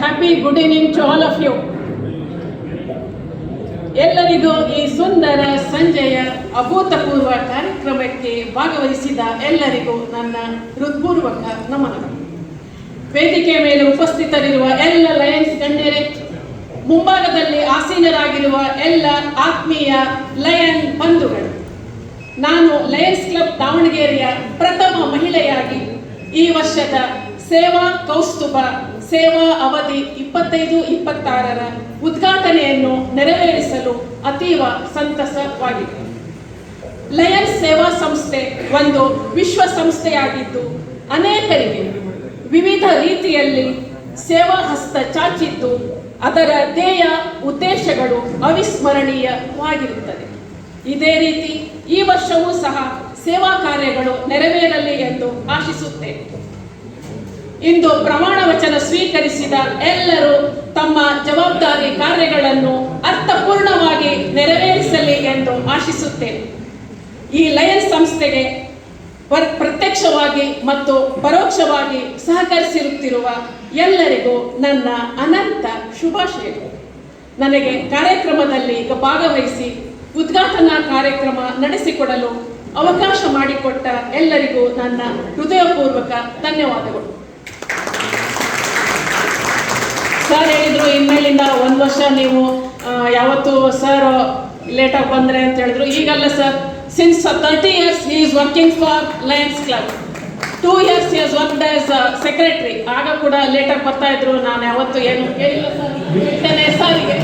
Happy good evening to all of you. ಎಲ್ಲರಿಗೂ ಈ ಸುಂದರ ಸಂಜೆಯ ಅಭೂತಪೂರ್ವ ಕಾರ್ಯಕ್ರಮಕ್ಕೆ ಭಾಗವಹಿಸಿದ ಎಲ್ಲರಿಗೂ ನನ್ನ ಹೃತ್ಪೂರ್ವಕ ನಮನಗಳು. ವೇದಿಕೆ ಮೇಲೆ ಉಪಸ್ಥಿತರಿರುವ ಎಲ್ಲ ಲಯನ್ಸ್ ಗಣ್ಯರೇ, ಮುಂಭಾಗದಲ್ಲಿ ಆಸೀನರಾಗಿರುವ ಎಲ್ಲ ಆತ್ಮೀಯ ಲಯನ್ ಬಂಧುಗಳು, ನಾನು ಲಯನ್ಸ್ ಕ್ಲಬ್ ದಾವಣಗೆರೆಯ ಪ್ರಥಮ ಮಹಿಳೆಯಾಗಿ ಈ ವರ್ಷದ ಸೇವಾ ಕೌಸ್ತುಭ ಸೇವಾ ಅವಧಿ 25-26ರ ಉದ್ಘಾಟನೆಯನ್ನು ನೆರವೇರಿಸಲು ಅತೀವ ಸಂತಸವಾಗಿದೆ. ಲಯನ್ಸ್ ಸೇವಾ ಸಂಸ್ಥೆ ಒಂದು ವಿಶ್ವಸಂಸ್ಥೆಯಾಗಿದ್ದು ಅನೇಕರಿಗೆ ವಿವಿಧ ರೀತಿಯಲ್ಲಿ ಸೇವಾ ಹಸ್ತ ಚಾಚಿದ್ದು ಅದರ ಧ್ಯೇಯ ಉದ್ದೇಶಗಳು ಅವಿಸ್ಮರಣೀಯವಾಗಿರುತ್ತದೆ. ಇದೇ ರೀತಿ ಈ ವರ್ಷವೂ ಸಹ ಸೇವಾ ಕಾರ್ಯಗಳು ನೆರವೇರಲಿ ಎಂದು ಆಶಿಸುತ್ತೇನೆ. ಇಂದು ಪ್ರಮಾಣ ವಚನ ಸ್ವೀಕರಿಸಿದ ಎಲ್ಲರೂ ತಮ್ಮ ಜವಾಬ್ದಾರಿ ಕಾರ್ಯಗಳನ್ನು ಅರ್ಥಪೂರ್ಣವಾಗಿ ನೆರವೇರಿಸಲಿ ಎಂದು ಆಶಿಸುತ್ತೇನೆ. ಈ ಲಯನ್ಸ್ ಸಂಸ್ಥೆಗೆ ಪ್ರತ್ಯಕ್ಷವಾಗಿ ಮತ್ತು ಪರೋಕ್ಷವಾಗಿ ಸಹಕರಿಸಿರುತ್ತಿರುವ ಎಲ್ಲರಿಗೂ ನನ್ನ ಅನಂತ ಶುಭಾಶಯಗಳು. ನನಗೆ ಕಾರ್ಯಕ್ರಮದಲ್ಲಿ ಭಾಗವಹಿಸಿ ಉದ್ಘಾಟನಾ ಕಾರ್ಯಕ್ರಮ ನಡೆಸಿಕೊಡಲು ಅವಕಾಶ ಮಾಡಿಕೊಟ್ಟ ಎಲ್ಲರಿಗೂ ನನ್ನ ಹೃದಯಪೂರ್ವಕ ಧನ್ಯವಾದಗಳು. ಸರ್ ಹೇಳಿದ್ರು, ಇನ್ಮೇಲಿಂದ 1 ವರ್ಷ ನೀವು ಯಾವತ್ತು ಸರ್ ಲೇಟಾಗಿ ಬಂದ್ರೆ ಅಂತ ಹೇಳಿದ್ರು. ಈಗಲ್ಲ sir, since 30 years he is working for Lions Club. 2 years he has worked as secretary. ಆಗ ಕೂಡ ಲೇಟಾಗಿ ಬರ್ತಾ ಇದ್ರು. ನಾನು ಯಾವತ್ತು ಏನು ಹೇಳಿಲ್ಲ ಸರ್. ಸಾರಿಗೆ